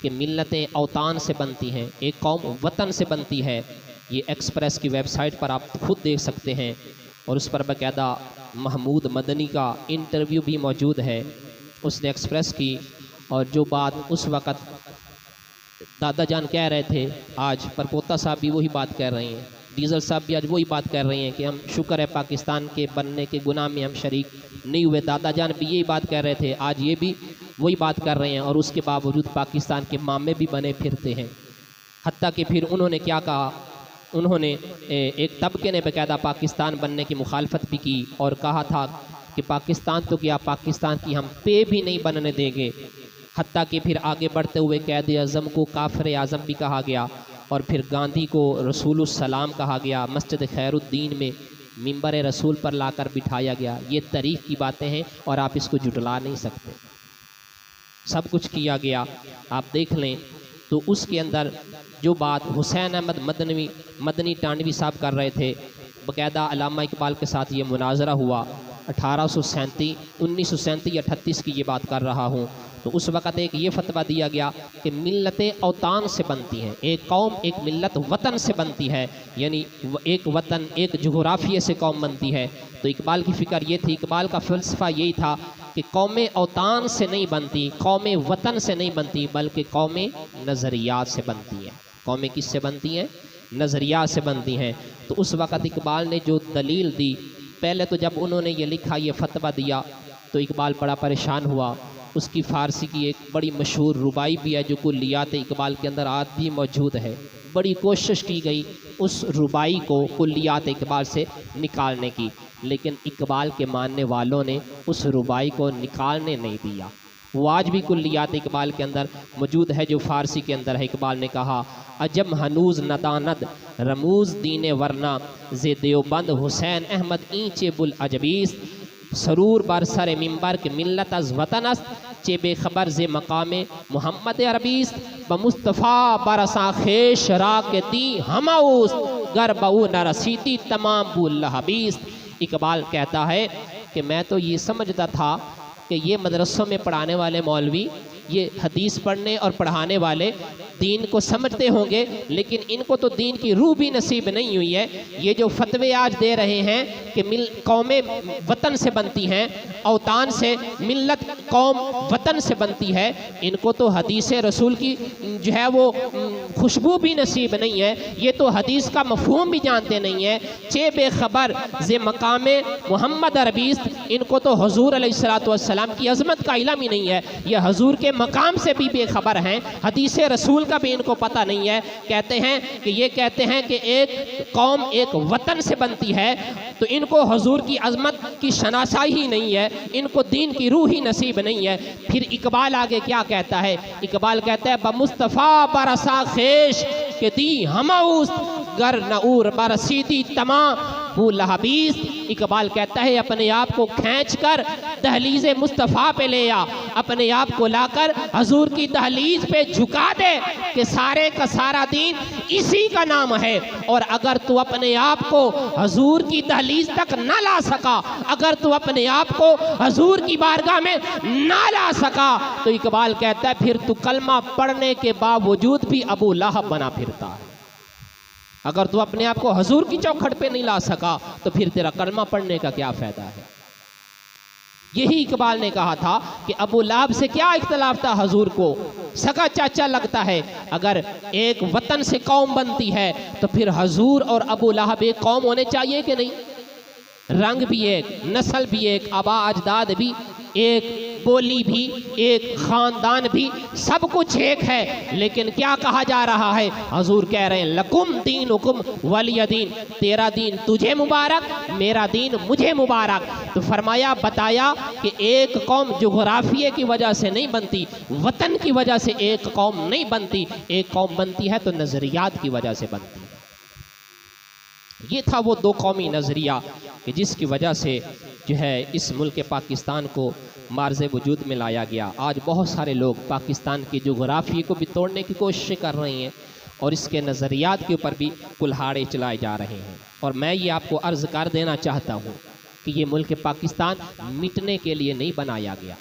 कि मिल्लतें अवतान से बनती हैं, एक कौम वतन से बनती है, ये एक्सप्रेस की वेबसाइट पर आप खुद देख सकते हैं, और उस पर बाकायदा महमूद मदनी का इंटरव्यू भी मौजूद है। उसने एक्सप्रेस की, और जो बात उस वक़्त दादा जान कह रहे थे, आज परपोता साहब भी वही बात कह रहे हैं, डीजल साहब भी आज वही बात कर रहे हैं कि हम शुक्र है पाकिस्तान के बनने के गुनाह में हम शरीक नहीं हुए। दादा जान भी यही बात कर रहे थे, आज ये भी वही बात कर रहे हैं, और उसके बावजूद पाकिस्तान के मामे भी बने फिरते हैं। हत्ता कि फिर उन्होंने क्या कहा, उन्होंने एक तबके ने बाकायदा पाकिस्तान बनने की मुखालफत भी की और कहा था कि पाकिस्तान तो क्या, पाकिस्तान की हम पे भी नहीं बनने देंगे। हत्ता कि फिर आगे बढ़ते हुए कैद आज़म को काफिर आज़म भी कहा गया, और फिर गांधी को रसूलुस्सलाम कहा गया, मस्जिद खैरुद्दीन में मिंबर रसूल पर लाकर बिठाया गया। ये तारीख़ की बातें हैं और आप इसको जुटला नहीं सकते। सब कुछ किया गया, आप देख लें तो उसके अंदर जो बात हुसैन अहमद मदनी टांडवी साहब कर रहे थे, बाकायदा अल्लामा इकबाल के साथ ये मुनाजरा हुआ 1937 की ये बात कर रहा हूँ। तो उस वक़्त एक ये फतवा दिया गया कि मिल्लतें औतान से बनती हैं, एक कौम एक मिल्लत वतन से बनती है, यानी एक वतन एक जोग्राफिये से कौम बनती है। तो इकबाल की फ़िक्र ये थी, इकबाल का फ़लसफ़ा यही था कि कौमें औतान से नहीं बनती, कौमें वतन से नहीं बनती, बल्कि कौमें नज़रियात से बनती हैं। कौमें किससे बनती हैं? नज़रियात से बनती हैं। तो उस वक़्त इकबाल ने जो दलील दी, पहले तो जब उन्होंने ये लिखा, ये फतवा दिया, तो इकबाल बड़ा परेशान हुआ। उसकी फ़ारसी की एक बड़ी मशहूर रुबाई भी है जो कुल्लियात इकबाल के अंदर आज भी मौजूद है। बड़ी कोशिश की गई उस रुबाई को कुल्लियात इकबाल से निकालने की, लेकिन इकबाल के मानने वालों ने उस रुबाई को निकालने नहीं दिया। वो आज भी कुल्लियात इकबाल के अंदर मौजूद है जो फ़ारसी के अंदर है। इकबाल ने कहा, अजम हनूज़ नदानद रमूज़ दीन वरना जे देवबंद हुसैन अहमद ईंचे बुल अजबीस सरूर बर सर मिंबर के मिल्लत अज वतनस चे बेखबर जे मकामे मोहम्मद अरबीस बमुस्तफ़ा बरसा खेश रा के दी हमाउस गर बऊ न रसीती तमाम बुल हबीस। इकबाल कहता है कि मैं तो ये समझता था कि ये मदरसों में पढ़ाने वाले मौलवी, ये हदीस पढ़ने और पढ़ाने वाले दीन को समझते होंगे, लेकिन इनको तो दीन की रूह भी नसीब नहीं हुई है। ये जो फतवे आज दे रहे हैं कि कौमें वतन से बनती हैं, औतान से, मिल्लत कौम वतन से बनती है, इनको तो हदीस रसूल की जो है वो खुशबू भी नसीब नहीं है। ये तो हदीस का मफहूम भी जानते नहीं है। चे बेखबर जे मकामे मोहम्मद अरबीस, इनको तो हुजूर अलैहिस्सलातु वस्सलाम की अज़मत का इल्म ही नहीं है। ये हुजूर के मकाम से भी बेखबर हैं, हदीस रसूल का भी इनको पता नहीं है। कहते हैं कि ये कहते हैं कि एक कौम एक वतन से बनती है, तो इनको हुजूर की अज़मत की शनासाई ही नहीं है, इनको दीन की रूह ही नसीब नहीं है। फिर इकबाल आगे क्या कहता है? इकबाल कहता है, बमुस्तफ़ा बरसा खेश के दी हमाउस गर नऊर बरसीदी तमाम बुल हबीस। इकबाल कहता है, अपने आप को खींच कर दहलीज मुस्तफ़ा पे ले आ, अपने आप को लाकर हजूर की दहलीज पे झुका दे कि सारे का सारा दीन इसी का नाम है। और अगर तू अपने आप को हजूर की दहलीज तक ना ला सका, अगर तू अपने आप को हजूर की बारगाह में ना ला सका, तो इकबाल कहता है फिर तू कलमा पढ़ने के बावजूद भी अबू लहब बना फिरता है। अगर तू अपने आप को हजूर की चौखट पे नहीं ला सका, तो फिर तेरा कलमा पढ़ने का क्या फायदा है? यही इकबाल ने कहा था कि अबू लहब से क्या इख्तलाफ था, हजूर को सगा चाचा लगता है। अगर एक वतन से कौम बनती है तो फिर हजूर और अबू लहब एक कौम होने चाहिए कि नहीं? रंग भी एक, नस्ल भी एक, आबा अजदाद भी एक, बोली भी एक, ख़ानदान भी, सब कुछ एक है। लेकिन क्या कहा जा रहा है? हजूर कह रहे हैं, लकुम दीनुकुम वलिय दीन, तेरा दीन तुझे मुबारक, मेरा दीन मुझे मुबारक। तो फरमाया, बताया कि एक कौम जोग्राफिये की वजह से नहीं बनती, वतन की वजह से एक कौम नहीं बनती, एक कौम बनती है तो नज़रियात की वजह से बनती है। ये था वो दो कौमी नज़रिया कि जिसकी वजह से जो है इस मुल्क पाकिस्तान को मार्ज़ वजूद में लाया गया। आज बहुत सारे लोग पाकिस्तान की जोग्राफ़ी को भी तोड़ने की कोशिश कर रहे हैं और इसके नज़रियात के ऊपर भी कुल्हाड़े चलाए जा रहे हैं। और मैं ये आपको अर्ज़ कर देना चाहता हूँ कि ये मुल्क पाकिस्तान मिटने के लिए नहीं बनाया गया।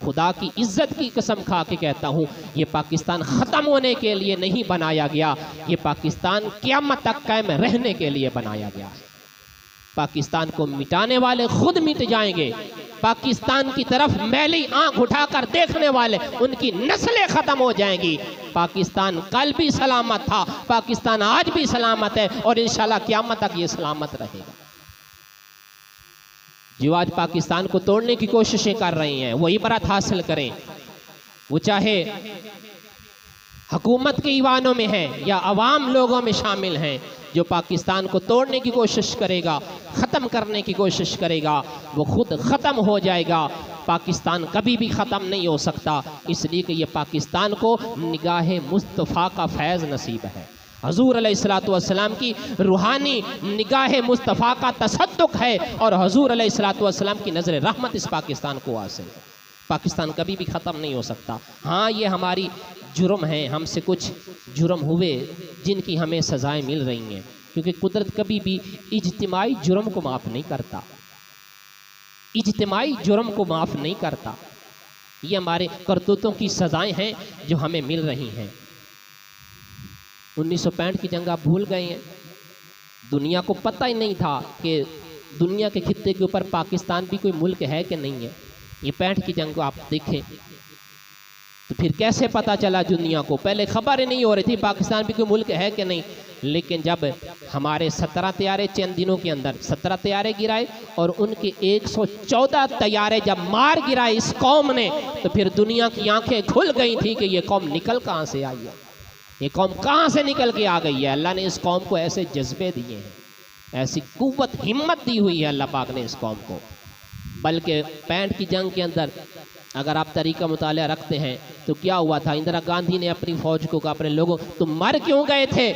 खुदा की इज्जत की कसम खा के कहता हूँ, ये पाकिस्तान ख़त्म होने के लिए नहीं बनाया गया, ये पाकिस्तान क़यामत तक कायम रहने के लिए बनाया गया है। पाकिस्तान को मिटाने वाले खुद मिट जाएंगे, पाकिस्तान की तरफ मैली आंख उठाकर देखने वाले, उनकी नस्लें खत्म हो जाएंगी। पाकिस्तान कल भी सलामत था, पाकिस्तान आज भी सलामत है और इंशाल्लाह क़यामत तक ये सलामत रहेगा। जो आज पाकिस्तान को तोड़ने की कोशिशें कर रही हैं वो इबरत हासिल करें, वो चाहे हुकूमत के ईवानों में है या अवाम लोगों में शामिल हैं। जो पाकिस्तान को तोड़ने की कोशिश करेगा, ख़त्म करने की कोशिश करेगा, वो खुद ख़त्म हो जाएगा। पाकिस्तान कभी भी ख़त्म नहीं हो सकता, इसलिए कि ये पाकिस्तान को निगाह मुस्तफ़ा का फैज़ नसीब है। हजूर अलैहिस्सलातु वस्सलाम की रूहानी निगाह मुस्तफ़ा का तसद्दुक़ है और हजूर अलैहिस्सलातु वस्सलाम की नज़र रहमत इस पाकिस्तान को हासिल है। पाकिस्तान कभी भी ख़त्म नहीं हो सकता। हाँ, ये हमारी जुर्म है, हमसे कुछ जुर्म हुए जिनकी हमें सज़ाएं मिल रही हैं, क्योंकि कुदरत कभी भी इज्तिमाई जुर्म को माफ़ नहीं करता, इज्तिमाई जुर्म को माफ़ नहीं करता। ये हमारे करतूतों की सज़ाएं हैं जो हमें मिल रही हैं। 1965 की जंग आप भूल गए हैं। दुनिया को पता ही नहीं था कि दुनिया के खित्ते के ऊपर पाकिस्तान भी कोई मुल्क है कि नहीं है। ये 65 की जंग को आप देखें तो फिर कैसे पता चला दुनिया को? पहले खबर ही नहीं हो रही थी पाकिस्तान भी कोई मुल्क है कि नहीं। लेकिन जब हमारे 17 तैयारे चंद दिनों के अंदर 17 तैयारे गिराए और उनके 114 तैयारे जब मार गिराए इस कौम ने, तो फिर दुनिया की आंखें खुल गई थी कि ये कौम निकल कहाँ से आई है, ये कौम कहाँ से निकल के आ गई है। अल्लाह ने इस कौम को ऐसे जज्बे दिए हैं, ऐसी कुव्वत हिम्मत दी हुई है अल्लाह पाक ने इस कौम को। बल्कि 65 की जंग के अंदर अगर आप तरीका मुताला रखते हैं तो क्या हुआ था? इंदिरा गांधी ने अपनी फौज को कहा, अपने लोगों, तुम मर क्यों गए थे,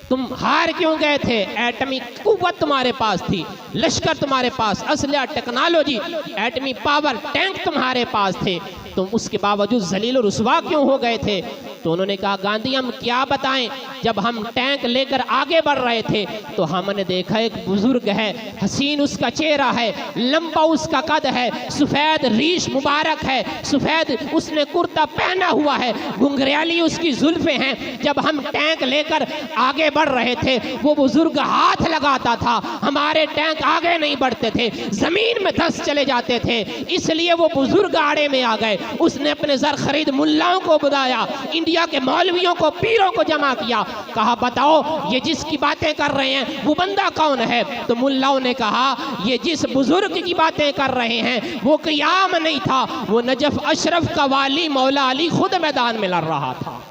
तुम हार क्यों गए थे? एटमी कुव्वत तुम्हारे पास थी, लश्कर तुम्हारे पास, असलहा, टेक्नोलॉजी, एटमी पावर, टैंक तुम्हारे पास थे, तुम उसके बावजूद जलील रुसवा क्यों हो गए थे? तो उन्होंने कहा, गांधी हम क्या बताएं, जब हम टैंक लेकर आगे बढ़ रहे थे तो हमने देखा एक बुजुर्ग है, हसीन उसका चेहरा है, लंबा उसका कद है, सफ़ेद रीश मुबारक है, सफ़ेद उसने कुर्ता पहना हुआ है, घुंघराली उसकी जुल्फें हैं। जब हम टैंक लेकर आगे बढ़ रहे थे वो बुजुर्ग हाथ लगाता था, हमारे टैंक आगे नहीं बढ़ते थे, जमीन में धंस चले जाते थे, इसलिए वो बुजुर्ग आड़े में आ गए। उसने अपने जर खरीद मुल्लाओं को बुलाया, इंडिया के मौलवियों को, पीरों को जमा किया, कहा बताओ ये जिसकी बातें कर रहे हैं वो बंदा कौन है? तो मुल्लाओं ने कहा ये जिस बुजुर्ग की बातें कर रहे हैं वो क़याम नहीं था, वो नजफ अशरफ का वाली मौला अली खुद मैदान में लड़ रहा था।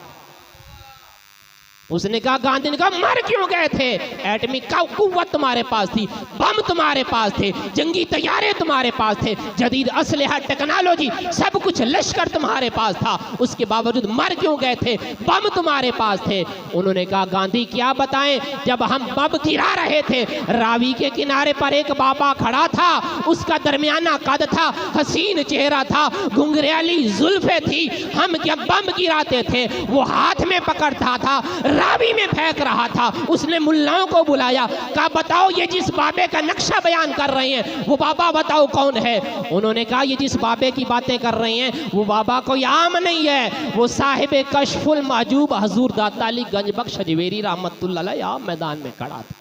उसने कहा, गांधी ने कहा, मर क्यों गए थे? एटमी कुव्वत तुम्हारे पास थी, बम तुम्हारे पास थे, जंगी तैयारे तुम्हारे पास थे, जदीद असलहा, टेक्नोलॉजी, सब कुछ लश्कर तुम्हारे पास था, उसके बावजूद मर क्यों गए थे? बम तुम्हारे पास थे। उन्होंने कहा, गांधी क्या बताएं, जब हम बम गिरा रहे थे रावी के किनारे पर एक बाबा खड़ा था, उसका दरमियाना कद था, हसीन चेहरा था, घुंघराली जुल्फे थी, हम क्या बम गिराते थे, वो हाथ में पकड़ता था, रावी में फेंक रहा था। उसने मुल्लाओं को बुलाया, कहा बताओ ये जिस बाबे का नक्शा बयान कर रहे हैं वो बाबा बताओ कौन है? उन्होंने कहा, ये जिस बाबे की बातें कर रहे हैं वो बाबा कोई आम नहीं है, वो साहिब कशफुल महजूब हजूर दाता अली गंज बख्श हजवेरी रहमतुल्लाह अलैह आप मैदान में खड़ा था।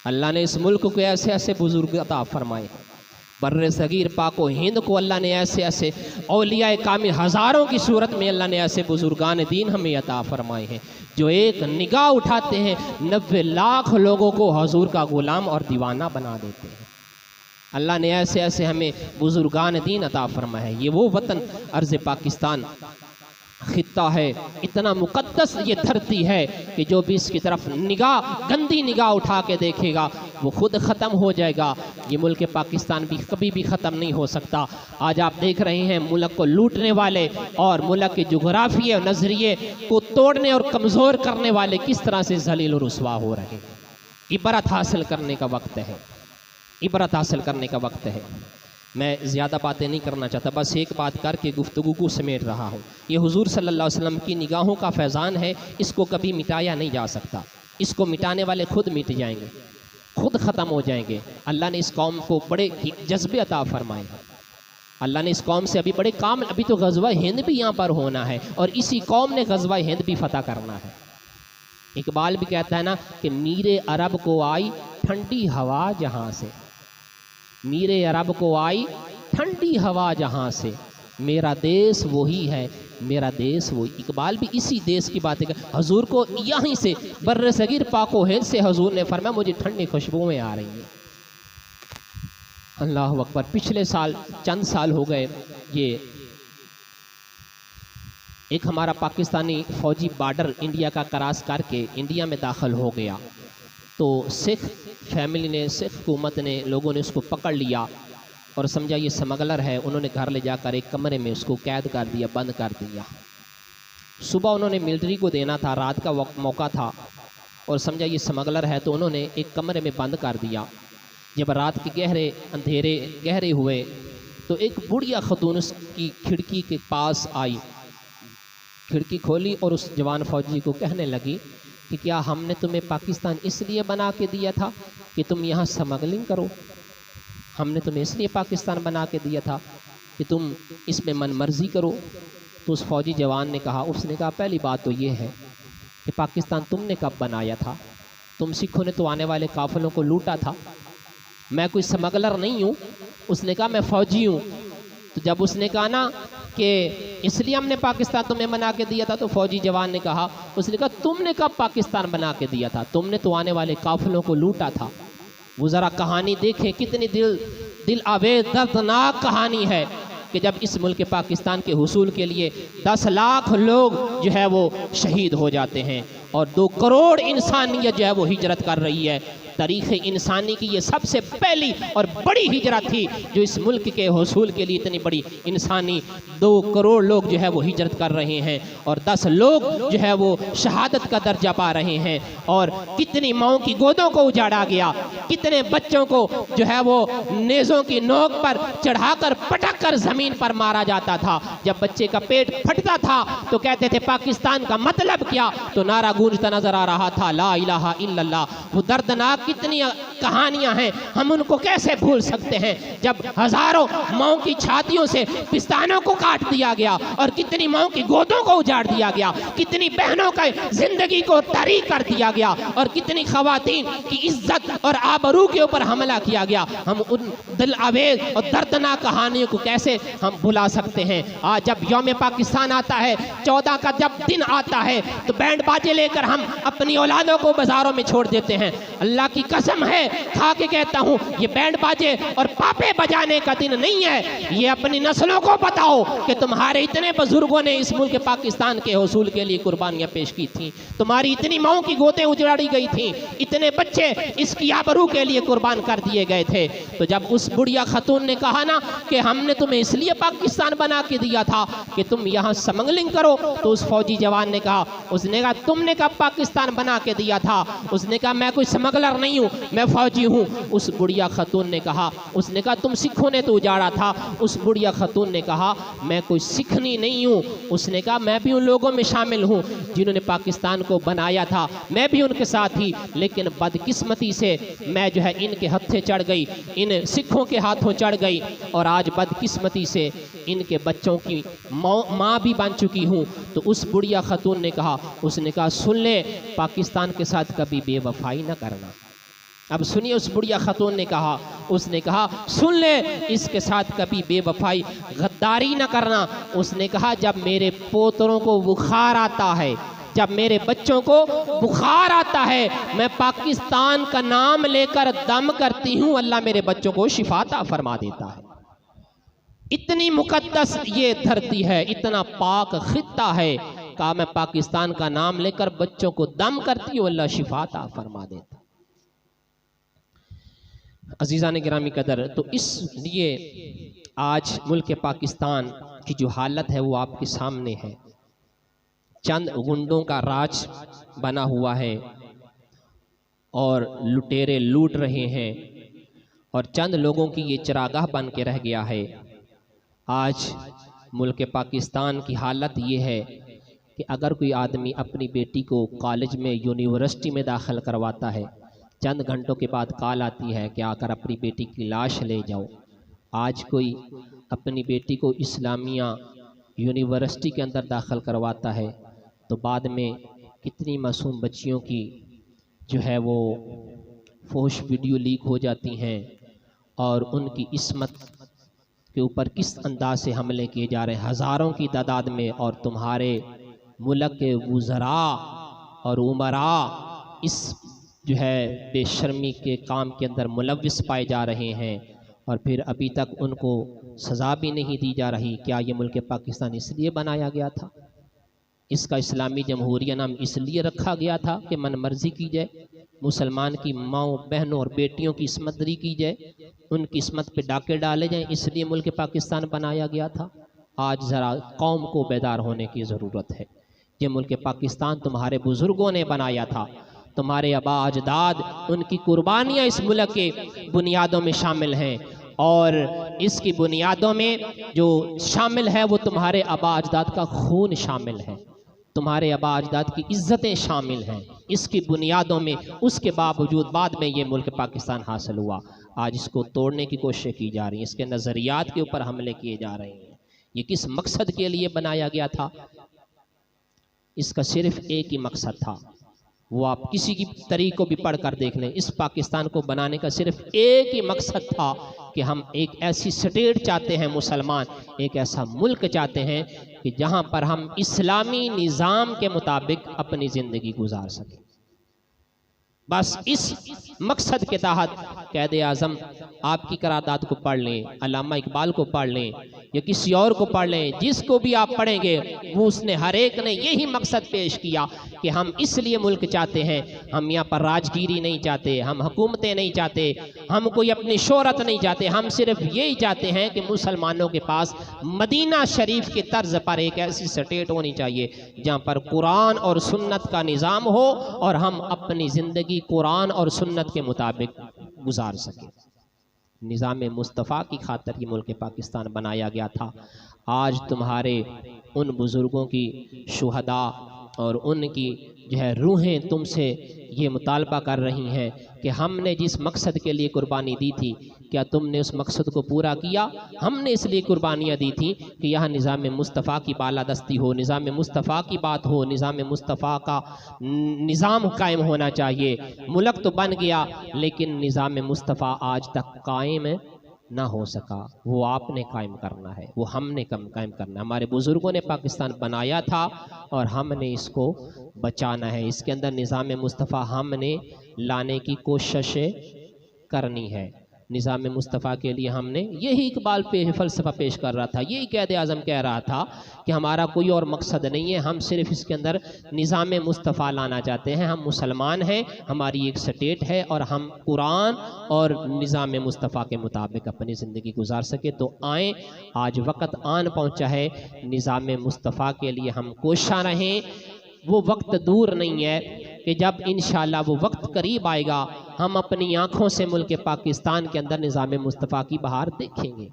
अल्लाह ने इस मुल्क को ऐसे ऐसे बुजुर्ग अता फरमाए, बर्रे सगीर पाको हिंद को अल्लाह ने ऐसे ऐसे औलिया कामिल हज़ारों की सूरत में अल्लाह ने ऐसे बुजुर्गान दीन हमें अता फरमाए हैं जो एक निगाह उठाते हैं 90 लाख लोगों को हजूर का गुलाम और दीवाना बना देते हैं। अल्लाह ने ऐसे ऐसे हमें बुजुर्गान दीन अता फरमाया है। ये वो वतन अर्ज़ पाकिस्तान खित्ता है, इतना मुक़द्दस ये धरती है कि जो भी इसकी तरफ निगाह, गंदी निगाह उठा के देखेगा वो खुद ख़त्म हो जाएगा। ये मुल्क पाकिस्तान भी कभी भी ख़त्म नहीं हो सकता। आज आप देख रहे हैं मुल्क को लूटने वाले और मुल्क के जोग्राफिए और नज़रिए को तोड़ने और कमज़ोर करने वाले किस तरह से ज़लील और रुसवा हो रहे हैं। इबरत हासिल करने का वक्त है, इबरत हासिल करने का वक्त है। मैं ज़्यादा बातें नहीं करना चाहता, बस एक बात करके गुफ्तगू को समेट रहा हूँ। ये हुजूर सल्लल्लाहु अलैहि वसल्लम की निगाहों का फैज़ान है, इसको कभी मिटाया नहीं जा सकता। इसको मिटाने वाले खुद मिट जाएंगे, खुद ख़त्म हो जाएंगे। अल्लाह ने इस कौम को बड़े जज्बे अता फरमाए हैं। अल्लाह ने इस कौम से अभी बड़े काम, अभी तो गज़वा हिंद भी यहाँ पर होना है और इसी कौम ने गज़वा हिंद भी फ़तह करना है। इकबाल भी कहता है ना कि मीरे अरब को आई ठंडी हवा जहाँ से, मीरे अरब को आई ठंडी हवा जहाँ से, मेरा देश वही है, मेरा देश वो। इकबाल भी इसी देश की बातें कर, हजूर को यहीं से बर्र सगीर पाको हिंद से हजूर ने फरमाया मुझे ठंडी खुशबुएं आ रही हैं। अल्लाह अकबर। पिछले साल चंद साल हो गए, ये एक हमारा पाकिस्तानी फौजी बॉर्डर इंडिया का क्रॉस करके इंडिया में दाखिल हो गया, तो सिख फैमिली ने, सिख हुकूमत ने, लोगों ने उसको पकड़ लिया और समझा ये स्मगलर है। उन्होंने घर ले जाकर एक कमरे में उसको कैद कर दिया, बंद कर दिया। सुबह उन्होंने मिलिट्री को देना था, रात का मौका था, और समझा ये स्मगलर है तो उन्होंने एक कमरे में बंद कर दिया। जब रात के अंधेरे गहरे हुए तो एक बुढ़िया खतून उसकी खिड़की के पास आई, खिड़की खोली और उस जवान फौजी को कहने लगी कि क्या हमने तुम्हें पाकिस्तान इसलिए बना के दिया था कि तुम यहाँ स्मगलिंग करो? हमने तुम्हें इसलिए पाकिस्तान बना के दिया था कि तुम इसमें मनमर्जी करो? तो उस फौजी जवान ने कहा, उसने कहा पहली बात तो ये है कि पाकिस्तान तुमने कब बनाया था? तुम सिखों ने तो आने वाले काफिलों को लूटा था, मैं कोई स्मगलर नहीं हूँ। उसने कहा मैं फौजी हूँ। तो जब उसने कहा ना कि इसलिए हमने पाकिस्तान तुम्हें बना के दिया था, तो फौजी जवान ने कहा, उसने कहा तुमने कब पाकिस्तान बना के दिया था? तुमने तो आने वाले काफिलों को लूटा था। वो ज़रा कहानी देखें, कितनी दिल आवेज दर्दनाक कहानी है कि जब इस मुल्क पाकिस्तान के हुसूल के लिए 10 लाख लोग जो है वो शहीद हो जाते हैं और 2 करोड़ इंसानियत जो है वो हिजरत कर रही है। तारीख़ इंसानी की ये सबसे पहली और बड़ी हिजरत थी जो इस मुल्क के हुसूल के लिए इतनी बड़ी इंसानी 2 करोड़ लोग जो है वो हिजरत कर रहे हैं और 10 लोग जो है वो शहादत का दर्जा पा रहे हैं। और कितनी माओं की गोदों को उजाड़ा गया, कितने बच्चों को जो है वो नेज़ों की नोक पर चढ़ाकर पटक कर ज़मीन पर मारा जाता था। जब बच्चे का पेट फटता था तो कहते थे पाकिस्तान का मतलब क्या, तो नारा गूंजता नजर आ रहा था, ला इलाहा इल्लल्लाह। वो दर्दनाक कितनी कहानियां हैं, हम उनको कैसे भूल सकते हैं। जब हजारों माओं की छातियों से पिस्तानों को काट दिया गया और कितनी माओं की गोदों को उजाड़ दिया गया, कितनी बहनों का जिंदगी को तारीक कर दिया गया और कितनी खवातीन की इज्जत और आबरू के ऊपर हमला किया गया। हम उन दिल आवेज और दर्दनाक कहानियों को कैसे हम भुला सकते हैं। आज जब यौम पाकिस्तान आता है, 14 का जब दिन आता है, तो बैंड बाजे लेकर हम अपनी औलादों को बाजारों में छोड़ देते हैं। अल्लाह की कसम है, खा के कहता हूँ, ये बैंड बाजे और पापे बजाने का दिन नहीं है। ये अपनी नस्लों को बताओ कि तुम्हारे इतने बुजुर्गों ने इस मुल्क पाकिस्तान के हुसूल के लिए कुर्बानियां पेश की थी, तुम्हारी इतनी माओं की गोतें उजाड़ी गई थी, इतने बच्चे इसकी आबरू के लिए कुर्बान कर दिए गए थे। तो जब उस बुढ़िया खतून ने कहा ना कि हमने तुम्हें इसलिए पाकिस्तान बना के दिया था कि तुम यहाँ स्मगलिंग करो, तो उस फौजी जवान ने कहा, उसने कहा तुमने कब पाकिस्तान बना के दिया था? उसने कहा मैं कोई स्मगलर नहीं हूँ, मैं फौजी हूँ। उस बुढ़िया खतून ने कहा, उसने कहा तुम सिखों ने तो उजाड़ा था। उस बुढ़िया खतून ने कहा मैं कोई सिखनी नहीं हूँ। उसने कहा मैं भी उन लोगों में शामिल हूँ जिन्होंने पाकिस्तान को बनाया था, मैं भी उनके साथ ही, लेकिन बदकिस्मती से मैं जो है इनके हत्थे चढ़ गई, इन सिखों के हाथों चढ़ गई और आज बदकिस्मती से इनके बच्चों की माँ भी बन चुकी हूँ। तो उस बुढ़िया खतून ने कहा, उसने कहा सुन ले, पाकिस्तान के साथ कभी बेवफाई ना करना। अब सुनिए, उस बुढ़िया खतून ने कहा, उसने कहा सुन ले, इसके साथ कभी बेवफाई गद्दारी ना करना। उसने कहा जब मेरे पोतरों को बुखार आता है, जब मेरे बच्चों को बुखार आता है, मैं पाकिस्तान का नाम लेकर दम करती हूँ, अल्लाह मेरे बच्चों को शिफाता फरमा देता है। इतनी मुकद्दस ये धरती है, इतना पाक खित्ता है, कहा मैं पाकिस्तान का नाम लेकर बच्चों को दम करती हूँ, अल्लाह शिफाता फरमा देता। अजीज़ान गिरामी कदर, तो इसलिए आज मुल्क पाकिस्तान की जो हालत है वो आपके सामने है। चंद गुंडों का राज बना हुआ है और लुटेरे लूट रहे हैं और चंद लोगों की ये चरागाह बन के रह गया है। आज मुल्क पाकिस्तान की हालत ये है कि अगर कोई आदमी अपनी बेटी को कॉलेज में, यूनिवर्सिटी में दाखिल करवाता है, चंद घंटों के बाद कॉल आती है कि आकर अपनी बेटी की लाश ले जाओ। आज कोई अपनी बेटी को इस्लामिया यूनिवर्सिटी के अंदर दाखिल करवाता है तो बाद में कितनी मासूम बच्चियों की जो है वो फोश वीडियो लीक हो जाती हैं और उनकी इस्मत के ऊपर किस अंदाज से हमले किए जा रहे हैं हज़ारों की तादाद में, और तुम्हारे मुल्क के वुज़रा और उमरा इस जो है बेशर्मी के काम के अंदर मुलव्विस पाए जा रहे हैं, और फिर अभी तक उनको सज़ा भी नहीं दी जा रही। क्या ये मुल्क पाकिस्तान इसलिए बनाया गया था? इसका इस्लामी जमहूरिया नाम इसलिए रखा गया था कि मन मर्जी की जाए, मुसलमान की माओ बहनों और बेटियों की इस्मतदरी की जाए, उनकी इस्मत पे डाके डाले जाएं, इसलिए मुल्क पाकिस्तान बनाया गया था। आज ज़रा कौम को बेदार होने की ज़रूरत है। ये मुल्क पाकिस्तान तुम्हारे बुज़ुर्गों ने बनाया था, तुम्हारे आबा अजदाद, उनकी कुर्बानियाँ इस मुल्क के बुनियादों में शामिल हैं, और इसकी बुनियादों में जो शामिल है वो तुम्हारे आबा अजदाद का खून शामिल है, तुम्हारे आबा अजदाद की इज़्ज़तें शामिल हैं इसकी बुनियादों में। उसके बावजूद बाद में ये मुल्क पाकिस्तान हासिल हुआ। आज इसको तोड़ने की कोशिश की जा रही है, इसके नज़रियात के ऊपर हमले किए जा रहे हैं। ये किस मकसद के लिए बनाया गया था? इसका सिर्फ एक ही मकसद था, वो आप किसी की तरीक़ को भी पढ़ कर देख लें। इस पाकिस्तान को बनाने का सिर्फ एक ही मकसद था कि हम एक ऐसी स्टेट चाहते हैं, मुसलमान एक ऐसा मुल्क चाहते हैं कि जहां पर हम इस्लामी निज़ाम के मुताबिक अपनी ज़िंदगी गुजार सकें। बस इस मकसद के तहत कैद आज़म आपकी करारदाद को पढ़ लें, अल्लामा इकबाल को पढ़ लें या किसी और को पढ़ लें, जिसको भी आप पढ़ेंगे वो उसने हर एक ने यही मकसद पेश किया कि हम इसलिए मुल्क चाहते हैं, हम यहाँ पर राजगीरी नहीं चाहते, हम हुकूमतें नहीं चाहते, हम कोई अपनी शोहरत नहीं चाहते, हम सिर्फ यही चाहते हैं कि मुसलमानों के पास मदीना शरीफ की तर्ज पर एक ऐसी स्टेट होनी चाहिए जहाँ पर कुरान और सुन्नत का निज़ाम हो और हम अपनी ज़िंदगी कुरान और सुन्नत के मुताबिक गुजार सकें। निज़ाम मुस्तफ़ा की खातिर ये मुल्क पाकिस्तान बनाया गया था। आज तुम्हारे उन बुज़ुर्गों की शुहदा और उनकी जो है रूहें तुमसे ये मुतालबा कर रही हैं कि हमने जिस मकसद के लिए कुर्बानी दी थी, क्या तुमने उस मकसद को पूरा किया? हमने इसलिए कुर्बानियाँ दी थी कि यहाँ निज़ाम मुस्तफ़ा की बालादस्ती हो, निज़ाम मुस्तफ़ा की बात हो, निज़ाम मुस्तफ़ा का निज़ाम कायम होना चाहिए। मुल्क तो बन गया लेकिन निज़ाम मुस्तफ़ा आज तक कायम ना हो सका। वो आपने कायम करना है, वो हमने कायम करना है। हमारे बुज़ुर्गों ने पाकिस्तान बनाया था और हमने इसको बचाना है। इसके अंदर निज़ाम मुस्तफ़ा हमने लाने की कोशिश करनी है। निज़ाम मुस्तफ़ा के लिए हमने यही इकबाल पे फ़लसफ़ा पेश कर रहा था, यही कैद आज़म कह रहा था कि हमारा कोई और मकसद नहीं है, हम सिर्फ इसके अंदर निज़ाम मुस्तफ़ा लाना चाहते हैं। हम मुसलमान हैं, हमारी एक स्टेट है और हम कुरान और निज़ाम मुस्तफ़ा के मुताबिक अपनी ज़िंदगी गुजार सके। तो आएँ, आज वक़्त आन पहुँचा है, निज़ाम मुस्तफ़ा के लिए हम कोशिश रहें। वो वक्त दूर नहीं है कि जब इंशाअल्लाह वो वक्त करीब आएगा, हम अपनी आँखों से मुल्क पाकिस्तान के अंदर निज़ाम मुस्तफ़ा की बहार देखेंगे।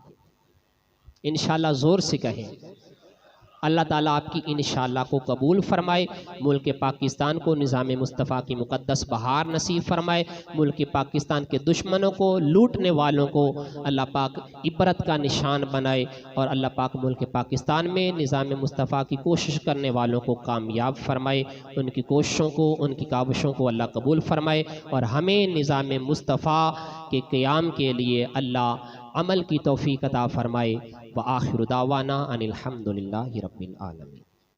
इंशाअल्लाह ज़ोर से कहें। अल्लाह ताला आपकी इंशाअल्लाह को कबूल फरमाए, मुल्क पाकिस्तान को निज़ाम मुस्तफ़ा की मुक़द्दस बहार नसीब फरमाए, मुल्क पाकिस्तान के दुश्मनों को, लूटने वालों को अल्लाह पाक इबरत का निशान बनाए, और अल्लाह पाक मुल्क पाकिस्तान में निज़ाम मुस्तफ़ा की कोशिश करने वालों को कामयाब फरमाए, उनकी कोशिशों को, उनकी काविशों को अल्लाह कबूल फरमाए, और हमें निज़ाम मुस्तफ़ा के क़याम के लिए अल्लाह अमल की तौफ़ीक़ अता फरमाए। व आखिर दावाना अनिल हम्दुलिल्लाहि रब्बिल आलमीन।